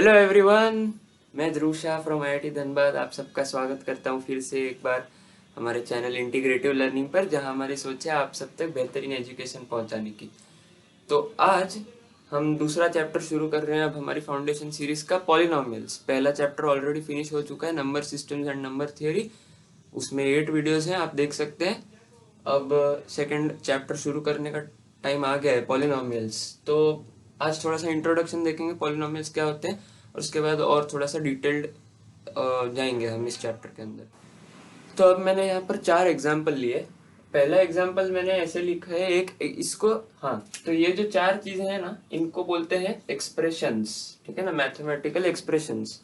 Hello everyone, मैं ध्रुव Shah from IIT Dhanbad आप सबका स्वागत करता हूं फिर से एक बार हमारे चैनल इंटीग्रेटिव लर्निंग पर, जहां हमारी सोच है आप सब तक बेहतरीन एजुकेशन पहुंचाने की। तो आज हम दूसरा चैप्टर शुरू कर रहे हैं। अब हमारी फाउंडेशन सीरीज का पॉलिनोमियल्स, पहला चैप्टर ऑलरेडी फिनिश हो चुका है, number systems and number theory. उसमें 8 वीडियोस हैं, आप देख सकते हैं। अब सेकंड चैप्टर शुरू करने का टाइम आ गया है, पॉलिनोमियल्स। तो आज थोड़ा सा इंट्रोडक्शन देखेंगे पॉलिनोमियल्स क्या होते हैं, और उसके बाद और थोड़ा सा डिटेल्ड जाएंगे हम इस चैप्टर के अंदर। तो अब मैंने यहाँ पर 4 एग्जाम्पल लिए। पहला एग्जाम्पल मैंने ऐसे लिखा है, एक इसको, हाँ, तो ये जो 4 चीजें हैं ना, इनको बोलते हैं एक्सप्रेशंस, ठीक है ना, मैथमेटिकल एक्सप्रेशंस।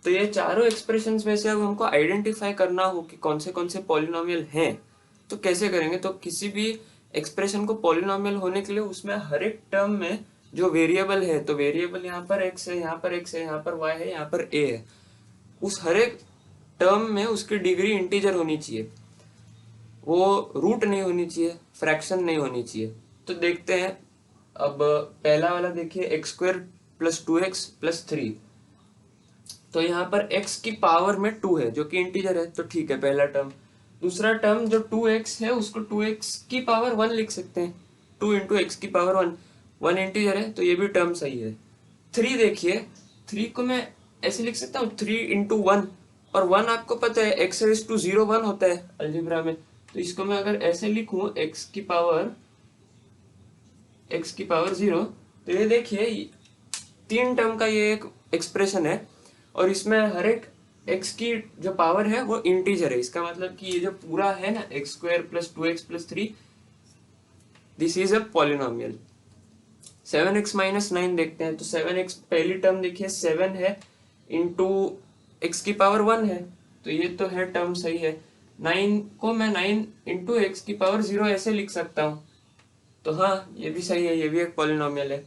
तो ये चारों एक्सप्रेशंस में से अब हमको आइडेंटिफाई करना हो कि कौन से पॉलिनोमियल हैं, तो कैसे करेंगे। तो किसी भी एक्सप्रेशन को पॉलिनोमियल होने के लिए उसमें हर एक टर्म में जो वेरिएबल है, तो वेरिएबल यहाँ पर x है, यहाँ पर x है, यहाँ पर y है, यहाँ पर a है, उस हर एक टर्म में उसकी डिग्री इंटीजर होनी चाहिए, वो रूट नहीं होनी चाहिए, फ्रैक्शन नहीं होनी चाहिए। तो देखते हैं। अब पहला वाला देखिए, x square plus 2x plus 3। तो यहाँ पर x की पावर में 2 है जो कि इंटीजर है, तो ठीक है, पहला टर्म। दूसरा टर्म जो 2x है उसको 2x की पावर 1 लिख सकते हैं, 2 इंटू एक्स की पावर 1, 1 इंटीजर है तो ये भी टर्म सही है। 3 देखिए, 3 को मैं ऐसे लिख सकता हूँ, 3 इंटू 1, और 1 आपको पता है एक्स रेज टू 0 1 होता है अलजेब्रा में। तो इसको मैं अगर ऐसे लिखूं, x की पावर 0, तो ये देखिए 3 टर्म का ये एक एक्सप्रेशन है, और इसमें हर एक x की जो पावर है वो इंटीजर है। इसका मतलब कि ये जो पूरा है ना, x square plus 2x plus 3, this is a polynomial. 7x minus 9 देखते हैं। तो 7x पहली टर्म देखिए 7 है, इंटू एक्स की पावर 1 है, तो ये तो है टर्म सही है। 9 को मैं 9 इंटू एक्स की पावर 0 ऐसे लिख सकता हूँ, तो हाँ ये भी सही है, ये भी एक पॉलिनोमियल है।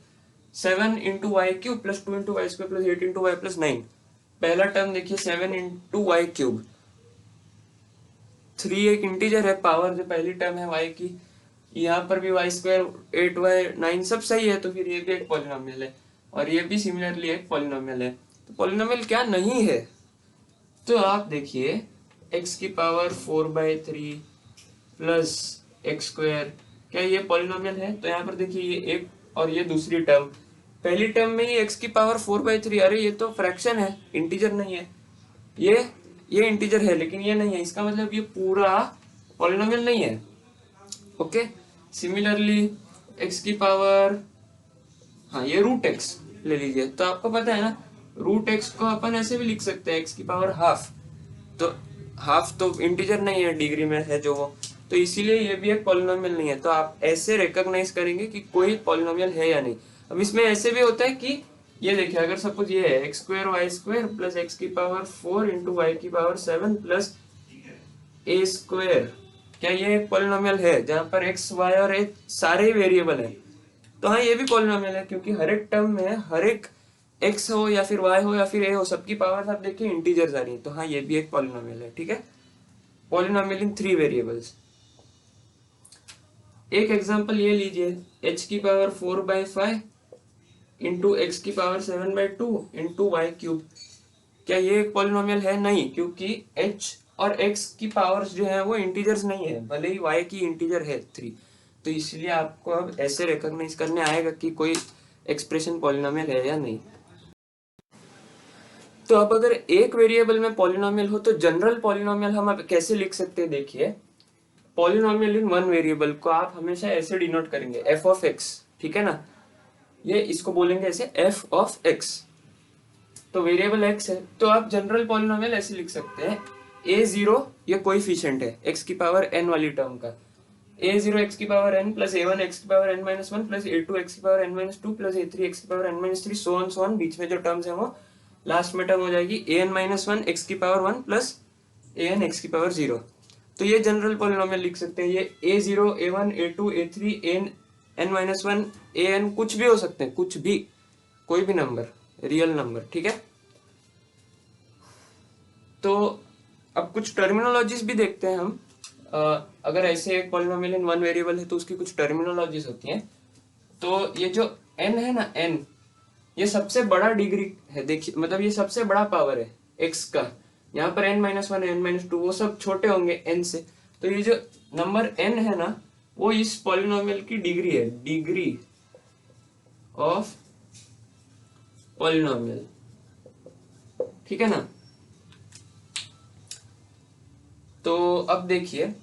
7 into Y cube plus 2 into Y square plus 8 into Y plus 9, पहला टर्म देखिए 7 इंटू वाई क्यूब। 3 एक इंटीजर है, पावर जो पहली टर्म है वाई की, यहाँ पर भी वाई स्क्वायर 8y 9 सब सही है, तो फिर ये भी एक पॉलिनोमियल है, और ये भी सिमिलरली एक पॉलिनोमियल है। तो पॉलिनोमियल क्या नहीं है, तो आप देखिए x की पावर 4/3 प्लस एक्स स्क्वायर, क्या ये पॉलिनोमियल है। तो यहाँ पर देखिए ये एक और ये दूसरी टर्म, पहली टर्म में ही x की पावर 4/3, अरे ये तो फ्रैक्शन है, इंटीजर नहीं है। ये इंटीजर है लेकिन ये नहीं है, इसका मतलब ये पूरा पॉलिनोमियल नहीं है। ओके, सिमिलरली x की पावर, हाँ ये रूट एक्स ले लीजिए, तो आपको पता है ना, रूट एक्स को अपन ऐसे भी लिख सकते हैं, x की पावर हाफ। तो हाफ तो इंटीजर नहीं है, डिग्री में है जो वो, तो इसीलिए ये भी एक पॉलिनोमियल नहीं है। तो आप ऐसे रिकॉग्नाइज करेंगे कि कोई पॉलिनोमियल है या नहीं। अब इसमें ऐसे भी होता है कि ये देखिए, अगर सपोज ये है X square Y square plus X की पावर 4 इंटू वाई की पावर 7 प्लस ए स्क्वायर, क्या ये एक पॉलिनोमियल है जहां पर एक्स वाई और ए सारे वेरिएबल है। तो हाँ ये भी पॉलिनोमियल है, क्योंकि हर एक टर्म में हर एक एक्स हो या फिर वाई हो या फिर ए हो, सबकी पावर आप देखिए इंटीजर्स आ रही है, तो हाँ ये भी एक पॉलिनोमियल है। ठीक है, पॉलिनोमियल इन 3 वेरिएबल्स। एक एग्जांपल ये लीजिए, h की पावर 4/5 इंटू एक्स की पावर 7/2 इंटू वाई क्यूब, क्या ये एक पॉलिनोमियल है? नहीं, क्योंकि h और x की पावर्स जो है वो इंटीजर्स नहीं है, भले ही y की इंटीजर है 3। तो इसलिए आपको अब ऐसे रिकॉग्नाइज करने आएगा कि कोई एक्सप्रेशन पॉलिनोमियल है या नहीं। तो अब अगर एक वेरिएबल में पॉलिनोमियल हो तो जनरल पॉलिनोमियल हम अब कैसे लिख सकते हैं, देखिए। पॉलिनोमियल इन वन वेरिएबल को आप हमेशा ऐसे डिनोट करेंगे, f ऑफ x, ठीक है ना, ये इसको बोलेंगे ऐसे f ऑफ x। तो वेरिएबल x है, तो आप जनरल पॉलिनोमियल ऐसे लिख सकते हैं, a0 ये कोएफिशिएंट है x की पावर n वाली टर्म का, a0 x की power n plus a1 x की power n minus 1 plus a2 x की power n minus 2 plus a3 x की power n minus 3, so on, बीच में जो टर्म्स है वो लास्ट में टर्म हो जाएगी an माइनस 1 x की पावर 1 प्लस an x की पावर 0। तो ये जनरल पॉलिनोमियल लिख सकते हैं, ये a0 a1 a2 a3 an n minus 1 an कुछ भी हो सकते हैं, कुछ भी, कोई भी नंबर, रियल नंबर, ठीक है। तो अब कुछ टर्मिनोलॉजीज भी देखते हैं हम। अगर ऐसे एक पॉलिनोमियल इन वन वेरिएबल है तो उसकी कुछ टर्मिनोलॉजीज होती हैं। तो ये जो n है ना, n, ये सबसे बड़ा डिग्री है, देखिए मतलब ये सबसे बड़ा पावर है x का। यहाँ पर n-1 n-2 वो सब छोटे होंगे n से, तो ये जो नंबर n है ना वो इस पॉलिनोमियल की डिग्री है, डिग्री ऑफ पॉलिनोमियल, ठीक है ना। तो अब देखिए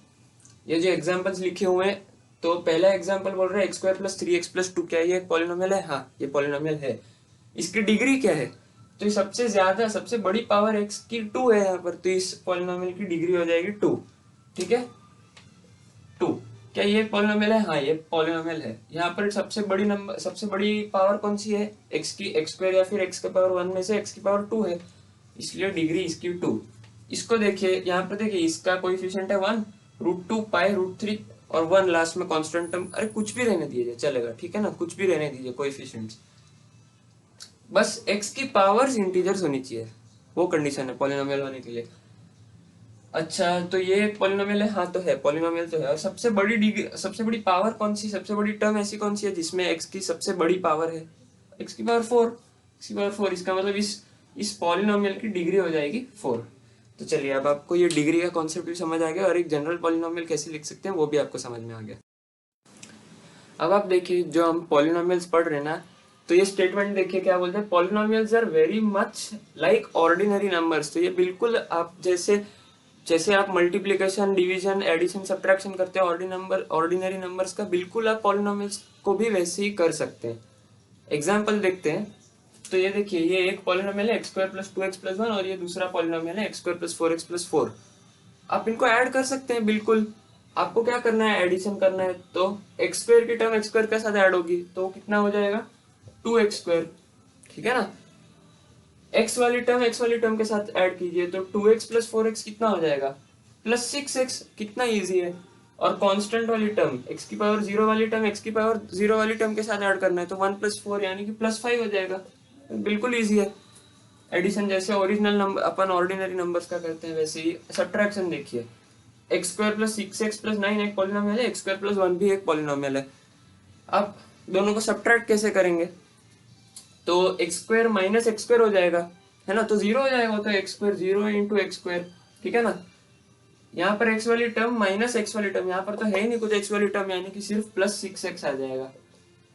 ये जो एग्जांपल्स लिखे हुए हैं, तो पहला एग्जांपल बोल रहा है x2 + 3x + 2, क्या ये पॉलिनोमियल है? हाँ ये पॉलिनोमियल है। इसकी डिग्री क्या है? तो ये सबसे ज्यादा सबसे बड़ी पावर x की 2 है यहाँ पर, तो इस पॉलिनोमियल की डिग्री हो जाएगी 2, ठीक है 2। क्या ये पॉलिनोमियल है? हाँ ये पॉलिनोमियल है। यहाँ पर सबसे बड़ी पावर कौन सी है? x की, x² या फिर x⁻1 में से x की पावर 2 है, इसलिए डिग्री इसकी 2। इसको देखिए, यहाँ पर देखिए इसका कोएफिशिएंट है 1, √2 पाई √3 और 1 लास्ट में कांस्टेंट टर्म। अरे कुछ भी रहने दीजिए चलेगा, ठीक है ना, कुछ भी रहने दीजिए कोएफिशिएंट्स, बस x की पावर्स इंटीजर्स होनी चाहिए, वो कंडीशन है पॉलिनोमियल होने के लिए। अच्छा तो ये एक पॉलिनोमियल है, हाँ तो है पॉलिनोमियल तो है। और सबसे बड़ी पावर कौन सी, सबसे बड़ी टर्म ऐसी कौन सी है जिसमें x की सबसे बड़ी पावर है? x की पावर 4, x की पावर 4, इसका मतलब इस पॉलिनोमियल की डिग्री हो जाएगी 4। तो चलिए अब आपको ये डिग्री का कॉन्सेप्ट भी समझ आ गया और एक जनरल पॉलिनोमियल कैसे लिख सकते हैं वो भी आपको समझ में आ गया। अब आप देखिए जो हम पॉलिनोमियल्स पढ़ रहे हैं ना, तो ये स्टेटमेंट देखिए क्या बोलते हैं, polynomials are very much like ordinary numbers. तो ये बिल्कुल आप जैसे आप मल्टीप्लिकेशन, डिवीजन, एडिशन, सब्ट्रैक्शन करते हैं ऑर्डिनरी नंबर्स का, बिल्कुल आप पॉलिनोमियल्स को भी वैसे ही कर सकते हैं। एग्जाम्पल देखते हैं। तो ये देखिए ये एक पॉलिनोमियल है x² + 2x + 1 और ये दूसरा पॉलिनोमियल है x² + 4x + 4। आप इनको ऐड कर सकते हैं बिल्कुल। आपको क्या करना है, एडिशन करना है, तो x² की टर्म x² के साथ ऐड होगी तो कितना हो जाएगा 2x², ठीक है ना। x वाली टर्म के साथ ऐड कीजिए तो 2x + 4x कितना हो जाएगा +6x, कितना इजी है। और कांस्टेंट वाली टर्म x की पावर 0 वाली टर्म x की पावर 0 वाली टर्म के साथ ऐड करना है तो 1 + 4 यानी कि +5 हो जाएगा, बिल्कुल इजी है। एडिशन जैसे ओरिजिनल नंबर अपन ऑर्डिनरी नंबर्स का करते हैं वैसे ही। सब्ट्रैक्शन देखिए, x² + 6x + 9 एक पॉलिनोमियल है, x² + 1 भी एक पॉलिनोमियल है। आप दोनों को सब्ट्रैक्ट कैसे करेंगे, तो x² - x² हो जाएगा, है ना, तो 0 हो जाएगा, तो x² 0 × x², ठीक है ना। यहाँ पर x वाली टर्म माइनस x वाली टर्म, यहाँ पर तो है ही नहीं कुछ x वाली टर्म, यानी कि सिर्फ +6x आ जाएगा।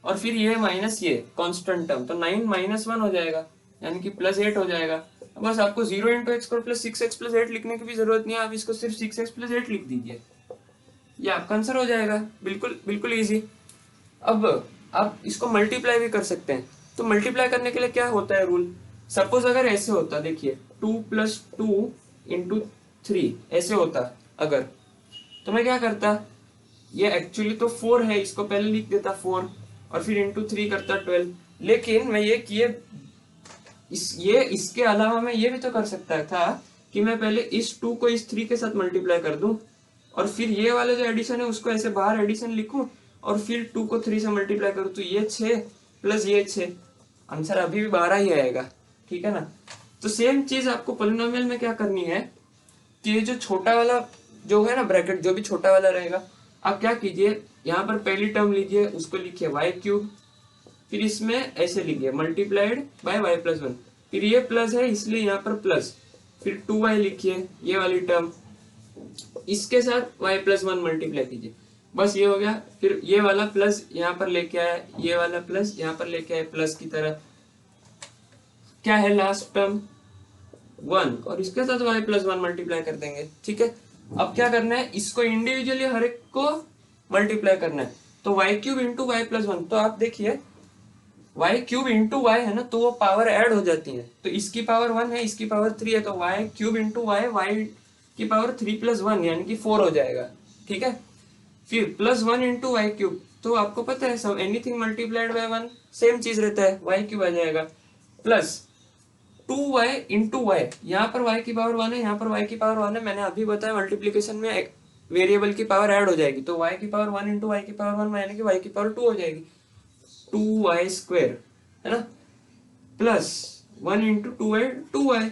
और फिर ये माइनस ये कांस्टेंट टर्म, तो 9 - 1 हो जाएगा यानी कि +8 हो जाएगा। बस आपको 0 × x² + 6x + 8 लिखने की भी जरूरत नहीं है, आप इसको सिर्फ 6x + 8 लिख दीजिए, ये आपका आंसर हो जाएगा, बिल्कुल बिल्कुल इजी। अब आप इसको मल्टीप्लाई भी कर सकते हैं। तो मल्टीप्लाई करने के लिए क्या होता है रूल, सपोज अगर ऐसे होता, देखिए 2 + 2 × 3 ऐसे होता अगर, तो मैं क्या करता, ये एक्चुअली तो 4 है, इसको पहले लिख देता 4 और फिर × 3 करता 12। लेकिन मैं ये किए इसके अलावा मैं ये भी तो कर सकता था कि मैं पहले इस 2 को इस 3 के साथ मल्टीप्लाई कर दूं और फिर ये वाला जो एडिशन है उसको ऐसे बाहर एडिशन लिखूं और फिर 2 को 3 से मल्टीप्लाई करूं, तो ये 6 + ये 6, आंसर अभी भी 12 ही आएगा, ठीक है ना। तो सेम चीज आपको पॉलिनोमियल में क्या करनी है कि ये जो छोटा वाला जो है ना ब्रैकेट, जो भी छोटा वाला रहेगा, आप क्या कीजिए, यहाँ पर पहली टर्म लीजिए उसको लिखिए y³, फिर इसमें ऐसे लिखिए मल्टीप्लाइड बाय y + 1, फिर ये प्लस है इसलिए यहाँ पर प्लस, फिर 2y लिखिए ये वाली टर्म, इसके साथ y + 1 मल्टीप्लाई कीजिए, बस ये हो गया। फिर ये वाला प्लस यहाँ पर लेके आया, ये वाला प्लस यहाँ पर लेके आए प्लस की तरह, क्या है लास्ट टर्म 1 और इसके साथ y + 1 मल्टीप्लाई कर देंगे, ठीक है। अब क्या करना है, इसको इंडिविजुअली हर एक को मल्टीप्लाई करना है, तो y³ × y + 1, तो आप देखिए y³ × y है ना, तो वो पावर ऐड हो जाती है, तो इसकी पावर 1 है इसकी पावर 3 है, तो y³ × y की पावर 3 + 1 यानी कि 4 हो जाएगा, ठीक है। फिर +1 × y³, तो आपको पता है सब एनीथिंग मल्टीप्लाइड बाय 1 सेम चीज रहता है, y³ आ जाएगा, प्लस 2y × y, यहाँ पर y की पावर 1 है, यहाँ पर y की पावर 1 है, मैंने अभी बताया मल्टीप्लिकेशन में वेरिएबल की पावर ऐड हो जाएगी, तो y की पावर 1 × y की पावर 1 यानी कि y की पावर 2 हो जाएगी, 2y² है ना, प्लस 1 × 2y 2y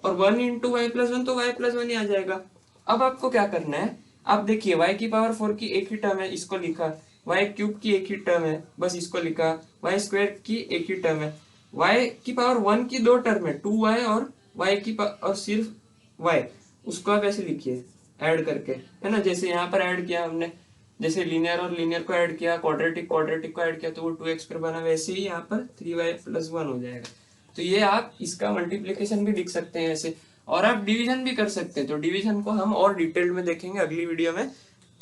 और 1 × y + 1, तो y + 1 ही आ जाएगा। अब आपको क्या करना है, आप देखिए y की पावर 4 की एक ही टर्म है, इसको लिखा, y³ की एक ही टर्म है, बस इसको लिखा, y² की एक ही टर्म है, y की पावर 1 की दो टर्म है, 2y और y की और सिर्फ y, उसको आप ऐसे लिखिए ऐड करके, है ना। जैसे यहाँ पर ऐड किया हमने, जैसे लीनियर और लीनियर को ऐड किया, क्वाड्रेटिक क्वाड्रेटिक को ऐड किया तो वो 2x पर बना, वैसे ही यहाँ पर 3y+1 हो जाएगा। तो ये आप इसका मल्टीप्लीकेशन भी लिख सकते हैं ऐसे, और आप डिवीजन भी कर सकते हैं। तो डिवीजन को हम और डिटेल में देखेंगे अगली वीडियो में।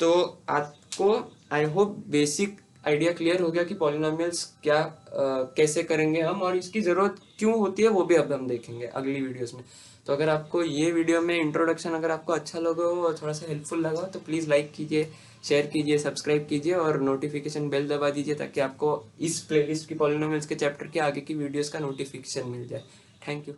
तो आपको I hope basic idea clear हो गया कि पॉलिनोमियल्स क्या कैसे करेंगे हम, और इसकी ज़रूरत क्यों होती है वो भी अब हम देखेंगे अगली वीडियोस में। तो अगर आपको ये वीडियो में इंट्रोडक्शन अगर आपको अच्छा लगा हो और थोड़ा सा हेल्पफुल लगा हो तो प्लीज़ लाइक कीजिए, शेयर कीजिए, सब्सक्राइब कीजिए और नोटिफिकेशन बेल दबा दीजिए, ताकि आपको इस प्लेलिस्ट की पॉलिनोमियल्स के चैप्टर के आगे की वीडियोस का नोटिफिकेशन मिल जाए। Thank you.